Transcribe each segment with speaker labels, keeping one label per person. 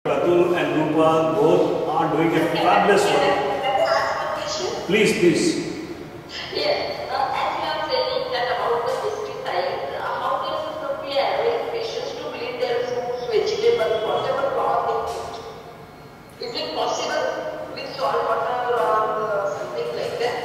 Speaker 1: Atul and Rupa both are doing a fabulous work. Please, please.
Speaker 2: Yes, as you are saying that about the pesticides, how can you prepare with patients to clean their fruits, vegetables, whatever raw they eat? Is it possible with salt water or something like that?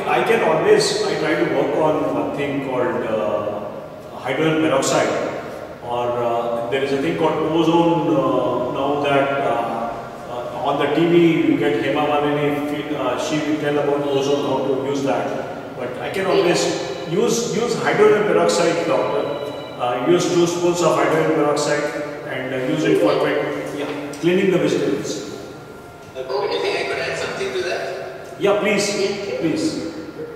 Speaker 1: I can always, I try to work on one thing called hydrogen peroxide, or there is a thing called ozone now that on the TV you get Hema Malini, she will tell about ozone, how to use that. But I can always use hydrogen peroxide, doctor. Use 2 spoons of hydrogen peroxide and use it for cleaning the vegetables.
Speaker 3: Do you think I could add something to that?
Speaker 1: Yeah, please, please.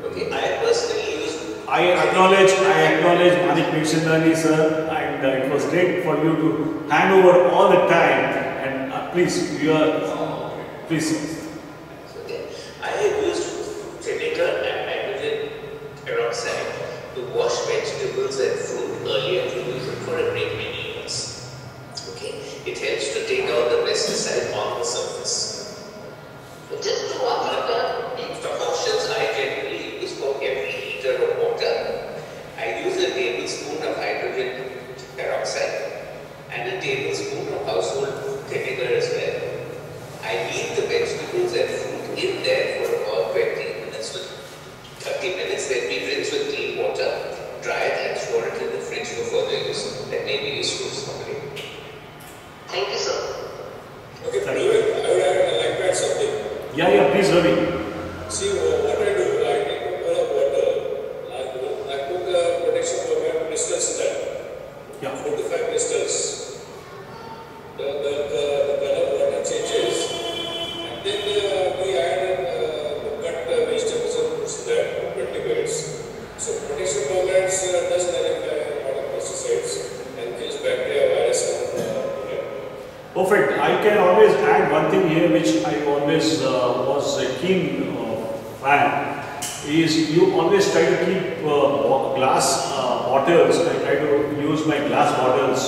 Speaker 3: Okay, I personally use.
Speaker 1: I acknowledge Manik Mixendani sir, and it was great for you to hand over all the time. And please, please.
Speaker 3: Okay, I have used vinegar and hydrogen peroxide to wash vegetables and fruit earlier to use it for a great many years. Okay, it helps to take out the pesticide on the surface.
Speaker 2: Just to wash water.
Speaker 3: Proportions I generally use for every liter of water. I use a tablespoon of hydrogen peroxide and a tablespoon of household vinegar as well. I leave the vegetables and fruit in there for about 20 minutes to 30 minutes, then we rinse with clean water, dry it and store it in the fridge for further use. That may be useful to somebody.
Speaker 2: Thank you, sir.
Speaker 4: Okay, I would like to add something.
Speaker 1: Yeah, please, Ravi.
Speaker 4: See, what I do, I take a bowl of water, I put the protection program crystals in that.
Speaker 1: Yeah.
Speaker 4: 4 to 5 crystals. The color of water changes, and then we add cut vegetables and fruits in that, 20 minutes. So protection programs does nullify a lot of pesticides and kills bacteria, virus and
Speaker 1: Perfect. I can always add one thing here which I always was a keen fan, is you always try to keep glass bottles. I try to use my glass bottles,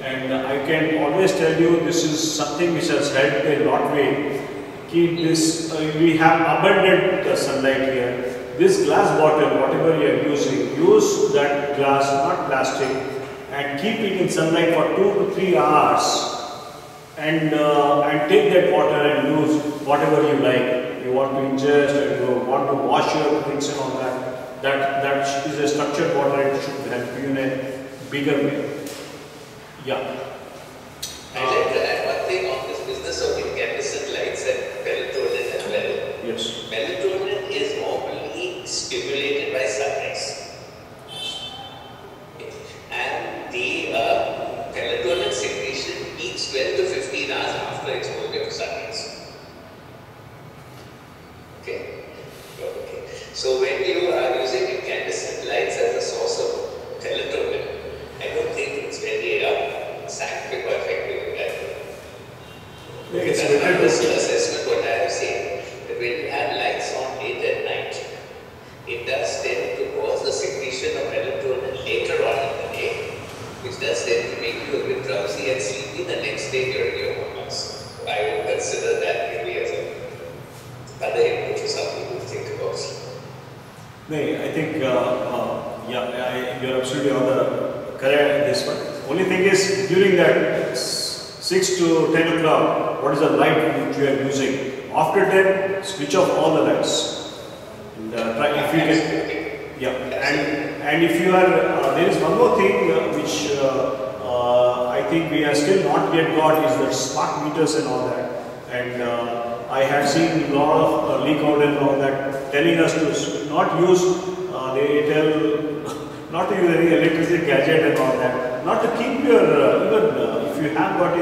Speaker 1: and I can always tell you this is something which has helped a lot way. Keep this, we have abundant sunlight here. This glass bottle, whatever you are using, use that glass, not plastic, and keep it in sunlight for 2 to 3 hours. And take that water and use whatever you like. You want to ingest and you want to wash your things and all that. That is a structured water. It should help you in a bigger way. Yeah.
Speaker 3: I'd like to add one thing on this business of incandescent lights and melatonin as well.
Speaker 1: Yes.
Speaker 3: Melatonin is normally stimulated by sunrise. And the melatonin secretion peaks 12 to 15 hours after exposure to sunrise. Okay? So when you are using incandescent lights as a source of melatonin, I don't think it's very scientific or effective in that way. Because that's my personal assessment, what I have seen, that when you have lights on late at night, it does tend to cause the secretion of melatonin later on in the day, which does tend to make you a bit drowsy and sleepy the next day during your hormones. So I would consider that really as another input to some people to think about.
Speaker 1: No, I think you're absolutely on the correct this one. Only thing is during that 6 to 10 o'clock, what is the light which you are using? After 10, switch off all the lights. And try if you can. And if you are there is one more thing which I think we are still not yet got is the smart meters and all that. And I have seen a lot of leak out and all that telling us to not use. They tell not to use any electricity gadget and all that. Not to keep your even if you have got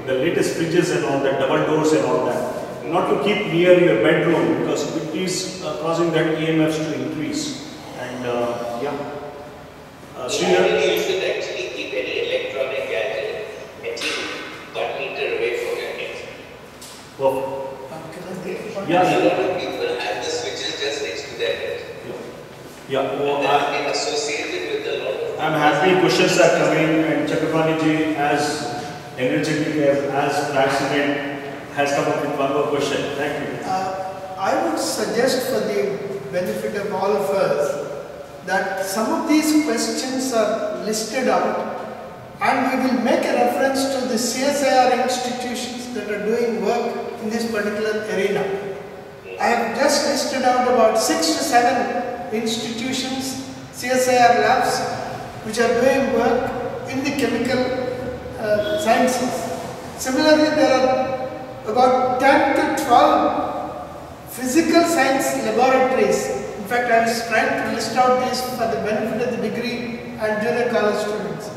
Speaker 1: the latest fridges and all that, double doors and all that. Not to keep near your bedroom because it is causing that EMFs to increase. And
Speaker 3: You should actually keep any electronic gadget at least 1 meter away from your head.
Speaker 1: Perfect.
Speaker 3: A lot of people have the switches just next to their head. And that has been associated with a lot of.
Speaker 1: I'm happy questions are coming, and Chakrapaniji, as energetic as passionate, has come up with one more question. Thank you.
Speaker 5: I would suggest for the benefit of all of us that some of these questions are listed out and we will make a reference to the CSIR institutions that are doing work in this particular arena. I have just listed out about 6 to 7 institutions, CSIR labs, which are doing work in the chemical sciences. Similarly, there are about 10 to 12 physical science laboratories. In fact, I was trying to list out these for the benefit of the degree and junior college students.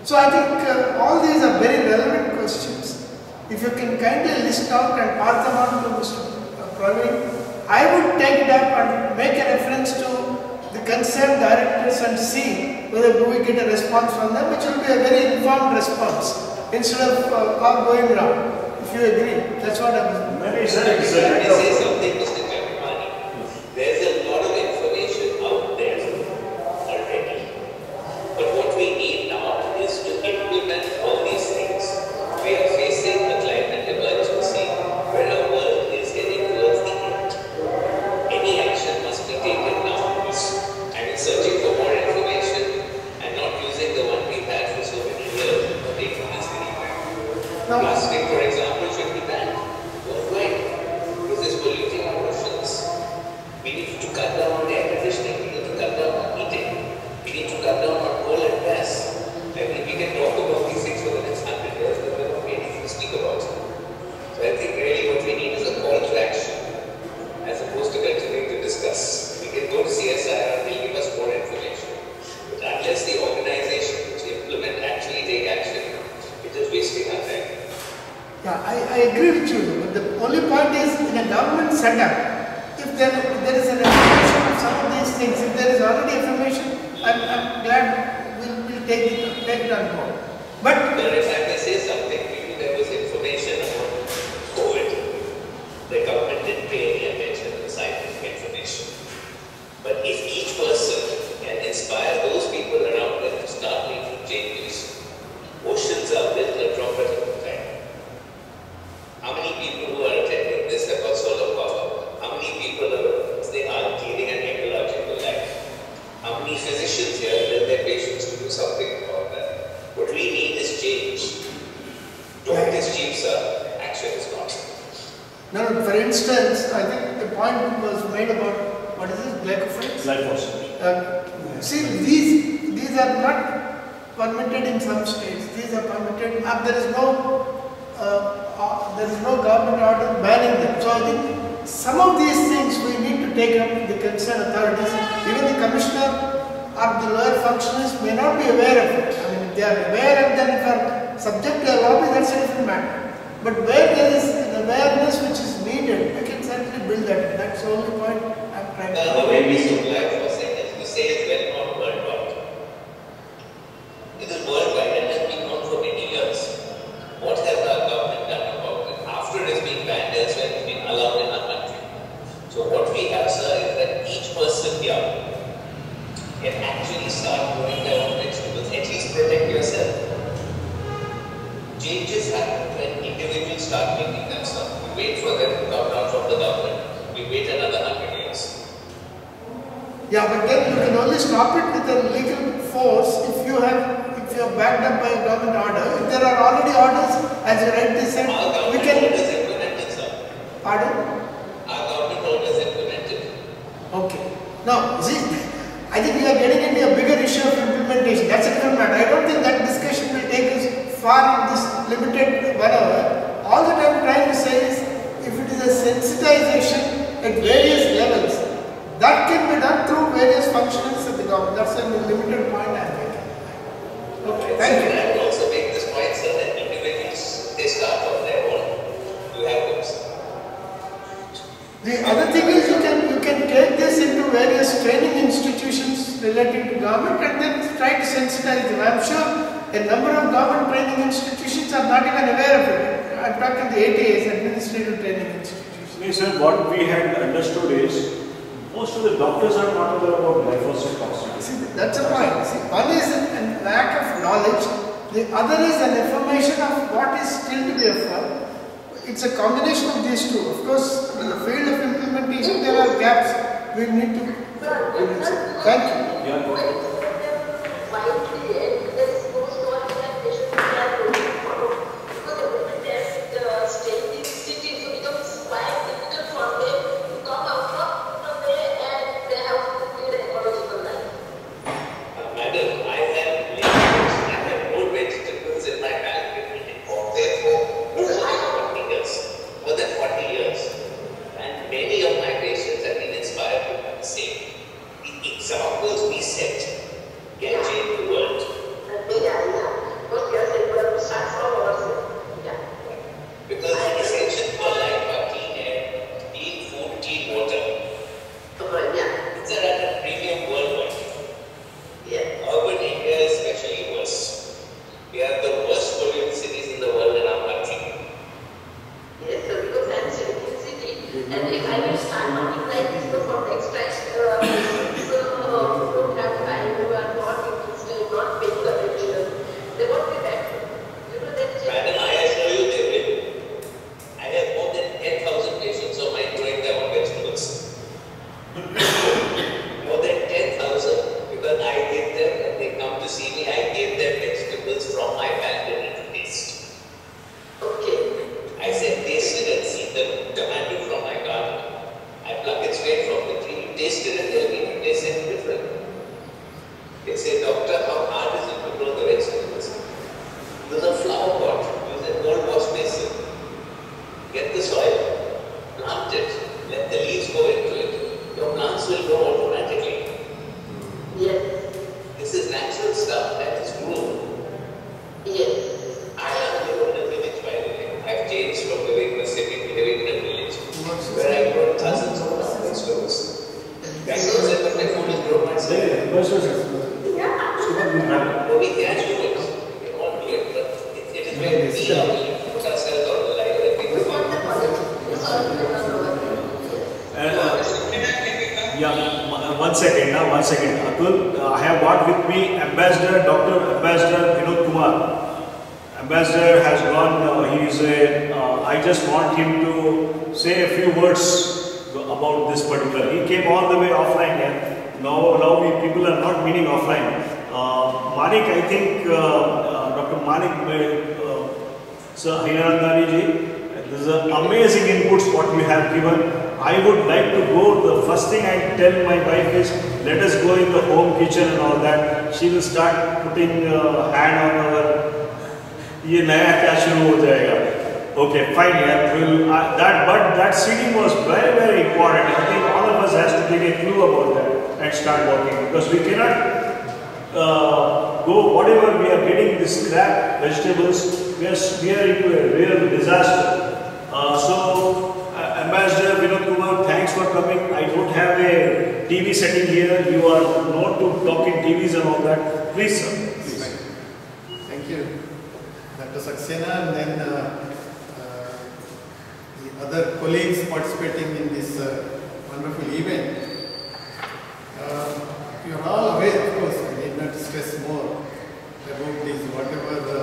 Speaker 5: So I think all these are very relevant questions. If you can kindly list out and pass them on to Mr. Praveen, I would take it up and make a reference to the concerned directors and see whether we get a response from them, which will be a very informed response instead of all going around. If you agree, that's what I was.
Speaker 3: Let me say something, Mr. Kapimani. There's a lot of information out there already. But what we need now is to implement all these things. We are facing a climate emergency where our world is heading towards the end. Any action must be taken now. And in searching for more information and not using the one we've had for so many years, taking this anywhere. Plastic, for example, should be banned worldwide because it's polluting our oceans. We need to cut down on air conditioning, we need to cut down on heating, we need to cut down on coal and gas. I mean, we can talk about these things for the next 100 years, but we're not ready to speak about it. So I think really what we need is a call to action as opposed to continuing to discuss. We can go to CSIR and they'll give us more information. But unless the organizations which implement actually take action, we're just wasting our time.
Speaker 5: Yeah, I agree with you, but the only point is in a government setup, if there is an information of some of these things, if there is already information, I'm glad we'll take it on board. But
Speaker 3: if I may say something to you, there was information about COVID. The government didn't pay any attention to the scientific information. But if each person can inspire those people around them to start making changes, oceans are built a drop at a time. How many people who are attending this have got solar power? How many people are leading an ecological life? How many physicians here tell their patients to do something about that? What we need is change. Talk is cheap, sir. Action is not.
Speaker 5: no, for instance, I think the point was made about, what is this, glyphosate?
Speaker 1: Glyphosate.
Speaker 5: See, these are not permitted in some states. These are permitted. There is no government order banning them. So I think some of these things we need to take up with the concerned authorities. Even the commissioner or the lower functionaries may not be aware of it. I mean, if they are aware and then if are subject to a lobby, that's a different matter. But where there is an awareness which is needed, we can certainly build that. That's the only point I'm trying to make.
Speaker 3: The way we supply phosphate, as you say, is well known worldwide. It is worldwide and has been known for many years. What has our government done about it? After it has been banned elsewhere, it has been allowed in our country. So what we have, sir, is that each person here can actually start growing their own vegetables. At least protect yourself. Changes happen when individuals start making them, sir. We wait for them to come down from the government. We wait another 100 years.
Speaker 5: Yeah, but then you can only stop it with a legal force if you are backed up by a government order. If there are already orders, as you rightly said, we can.
Speaker 3: Our government orders implemented, sir.
Speaker 5: Pardon?
Speaker 3: Our government orders implemented.
Speaker 5: Okay. Now, see, I think we are getting into a bigger issue of implementation. That's a different matter. I don't think that discussion will take us far in this limited 1 hour. All that I am trying to say is, if it is a sensitization at various levels, that can be done through various functions of the government. That's a limited point I am making. Okay, thank you.
Speaker 3: And also make this point, sir, that individuals, they start on their own. You have those.
Speaker 5: The other thing is you can take this into various training institutions related to government and then try to sensitize them. I am sure a number of government training institutions are not even aware of it. I am talking the ATAs, Administrative Training Institutions.
Speaker 1: No, sir, what we had understood is most of the doctors are not aware about glyphosate toxicity.
Speaker 5: See, that's a point. See, one is a lack of knowledge. The other is an affirmation of what is still to be affirmed. It's a combination of these two. Of course, in the field of implementation, there are gaps we need to. Thank you.
Speaker 1: Yeah. One second. Atul, I have got with me Ambassador, Dr. Ambassador Vinod Kumar. Ambassador has gone, he is a, I just want him to say a few words about this particular. He came all the way offline and now we people are not meeting offline. Manik, I think, Dr. Manik, Sir Hiranandani ji, this is an amazing inputs what you have given. I would like to go, the first thing I tell my wife is, let us go in the home kitchen and all that. She will start putting hand on our, ये नया क्या शुरू हो जाएगा. Okay, fine, yeah, but that seeding was very, very important. I think all of us has to take a clue about that and start working, because we cannot go, whatever we are getting, this scrap vegetables, we are into a real disaster. Ambassador Vinod Kumar, thanks for coming. I don't have a TV setting here. You are known to talk in TVs and all that. Please, sir. Please.
Speaker 6: Thank you, Dr. Saxena, and then the other colleagues participating in this wonderful event. You are all aware, of course, I need not stress more about these, whatever the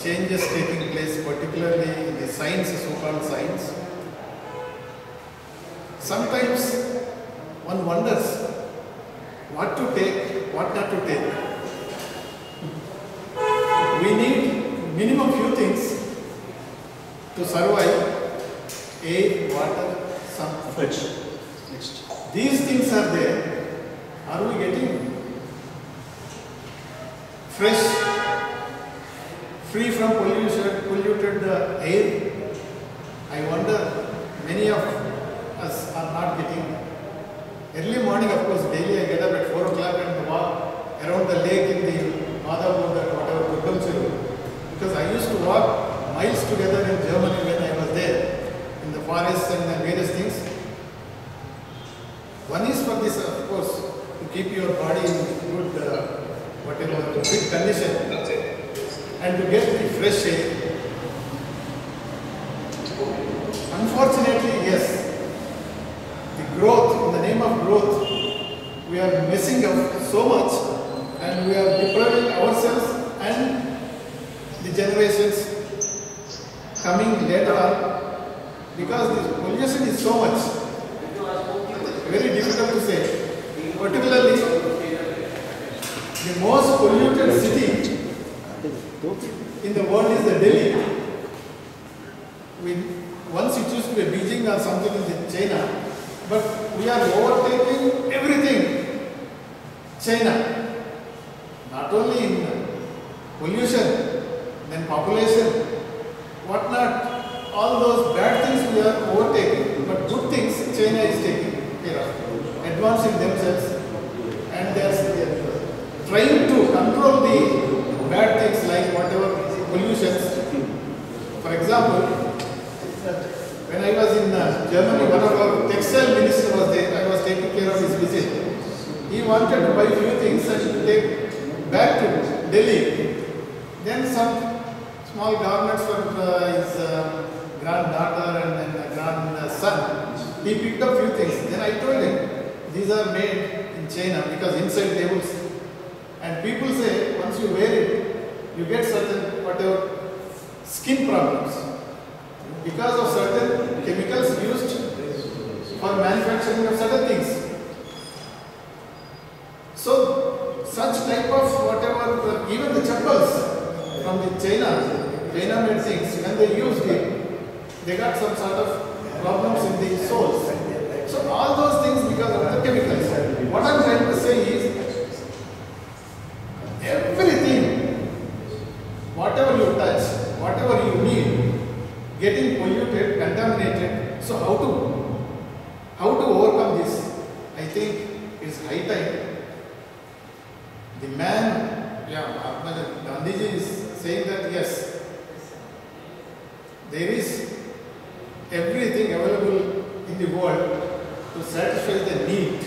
Speaker 6: changes taking place, particularly in the science, so-called science. Sometimes one wonders what to take, what not to take. We need minimum few things to survive: air, water, sun. Next. These things are there. Are we getting fresh, free from polluted air? I wonder, many of us are not getting. Early morning, of course, daily I get up at 4 o'clock and walk around the lake in the Madhavpur, whatever, Gurgamchiru. Because I used to walk miles together in Germany when I was there, in the forests and various things. One is for this, of course, to keep your body in good, whatever, fit condition, and to get the fresh air. Unfortunately, yes, the growth, in the name of growth, we are messing up so much, and we are depriving ourselves and generations coming later on, because this pollution is so much, very difficult to say. Particularly, the most polluted city in the world is the Delhi. Once it used to be Beijing or something in China, but we are overtaking everything China. Not only in pollution, then population, whatnot, all those bad things we are overtaking, but good things China is taking care of, advancing themselves, and they are trying to control the bad things like whatever pollutions. For example, when I was in Germany, one of our textile minister was there. I was taking care of his visit. He wanted to buy few things and to take back to Delhi. Then some small garments for his granddaughter and then grandson. He picked up few things. Then I told him, these are made in China because inside they will see. And people say, once you wear it, you get certain whatever skin problems because of certain chemicals used for manufacturing of certain things. So, such type of whatever, even the chappals from the China made things, when they used it, they got some sort of problems in the soles. So, all those things because of the chemicals. What I am trying to say is, everything, whatever you touch, whatever you need, getting polluted, contaminated. So how to overcome this? I think it's high time. The man, Gandhiji is saying that yes, there is everything available in the world to satisfy the need,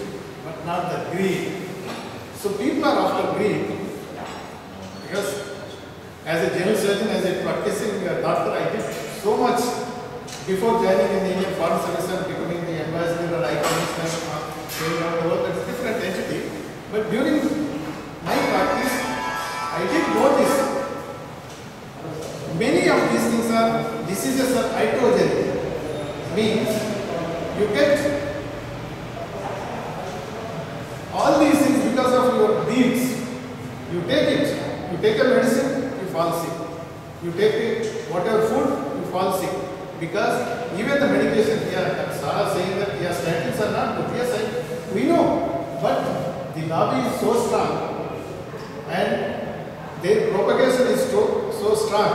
Speaker 6: but not the greed. So people are after greed because as a general surgeon, as a practicing doctor, I did so much before joining in the Indian Foreign Service and becoming the ambassador or icon going around the world. That's a different entity. But during my practice, I did notice many of these things are diseases are iatrogenic. Means you get all these things because of your deeds. You take it, you take a medicine, you fall sick. You take it, whatever food, you fall sick. Because even the medication, Sarah saying that statins are not good. Yes, we know. But the lobby is so strong and their propagation is so strong.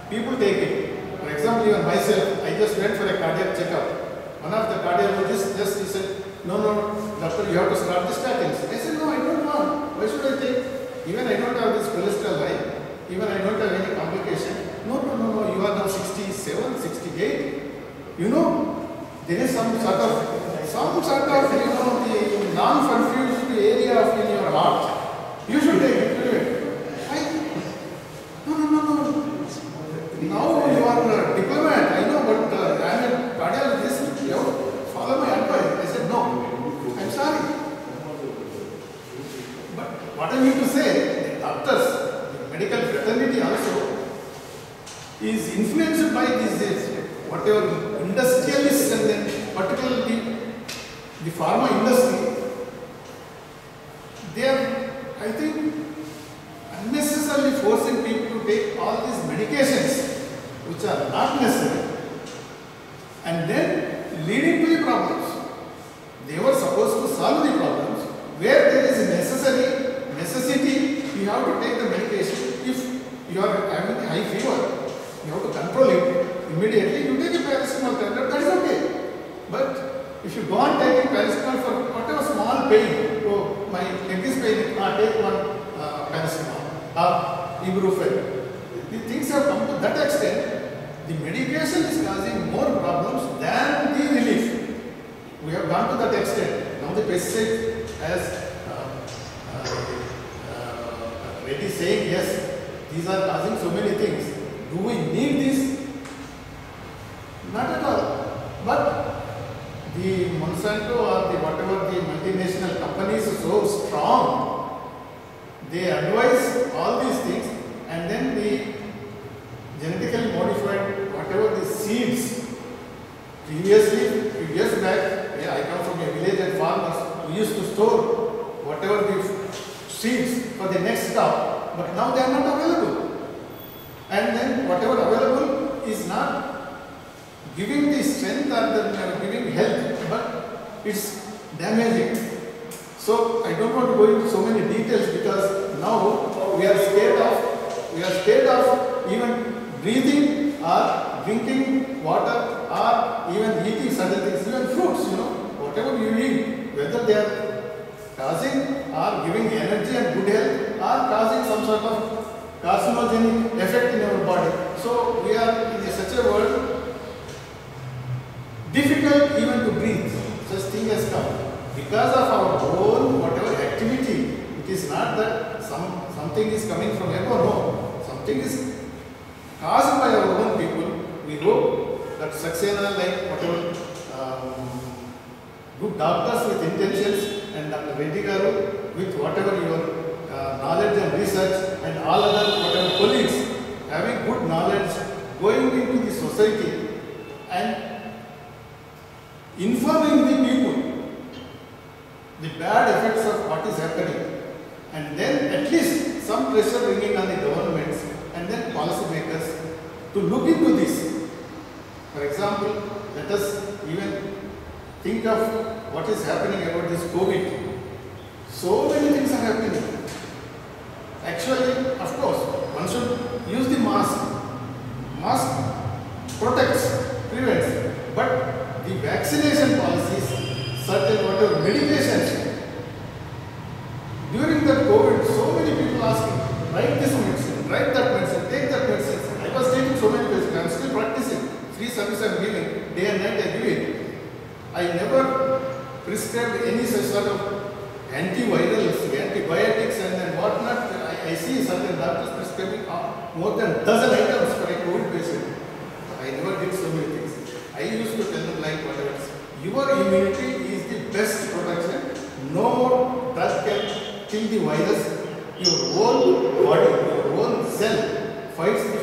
Speaker 6: People take it. For example, even myself, I just went for a cardiac checkup. One of the cardiologists he said, no, doctor, you have to start the statins. I said, no, I don't want. Why should I take? Even I don't have this cholesterol high. Even I don't have any complication. No, you are now 67, 68. You know, there is some sort of the non-confused area of in your heart. You should take it. No. Now you are a diplomat, I know, but I am a cardiologist. You have to follow my advice. I said, no, I am sorry. But what I mean to say, the doctors, the medical fraternity also is influenced by these whatever industrialists and then particularly the pharma industry. They are, I think, unnecessarily forcing people to take all these medications which are not necessary and then leading to the problems. They were supposed to solve the problems. Where there is a necessity, you have to take the medication. If you are having a high fever, you have to control it immediately. You take a paracetamol tablet, that is okay. But if you go on taking paracetamol for whatever small pain, oh, my leg is paining, take one paracetamol, ibuprofen. The things have come to that extent. The medication is causing more problems than the relief. We have gone to that extent. Now the pesticide has Reddy saying yes, these are causing so many things. Do we need this? Not at all. But the Monsanto or the whatever the multinational companies are so strong, they advise all these things and then the Previously, few years back, I come from a village and farmers, we used to store whatever the seeds for the next crop, but now they are not available. And then whatever available is not giving the strength or giving health, but it's damaging. So I don't want to go into so many details because now we are scared of even breathing or drinking water or even eating certain things, even fruits, whatever you eat, whether they are causing or giving energy and good health or causing some sort of carcinogenic effect in our body. So we are in such a world, difficult even to breathe. Such thing has come. Because of our own whatever activity, it is not that something is coming from above, no. Something is caused by our own people. We hope that Saxena, like whatever good doctors with intentions and Dr. Reddy Garu with whatever your knowledge and research and all other whatever colleagues having good knowledge going into the society and informing the people the bad effects of what is happening, and then at least some pressure bringing on the governments and then policy makers to look into this. For example, let us even think of what is happening about this COVID. So many things are happening. Actually, of course, one should use the mask. Mask protects, prevents, but the vaccination policies, certain whatever medications. During the COVID, so many people asking, write this medicine, write that medicine, take that medicine. I was taking so many medicines. I am still practicing. Free service I am giving. Day and night I give it. I never prescribed any such sort of antivirals, antibiotics and then whatnot. I see certain doctors prescribing more than dozen items for a COVID patient. I never did so many things. I used to tell them like whatever. Your immunity is the best protection. No drug can kill the virus. Your whole body, your own cell fights the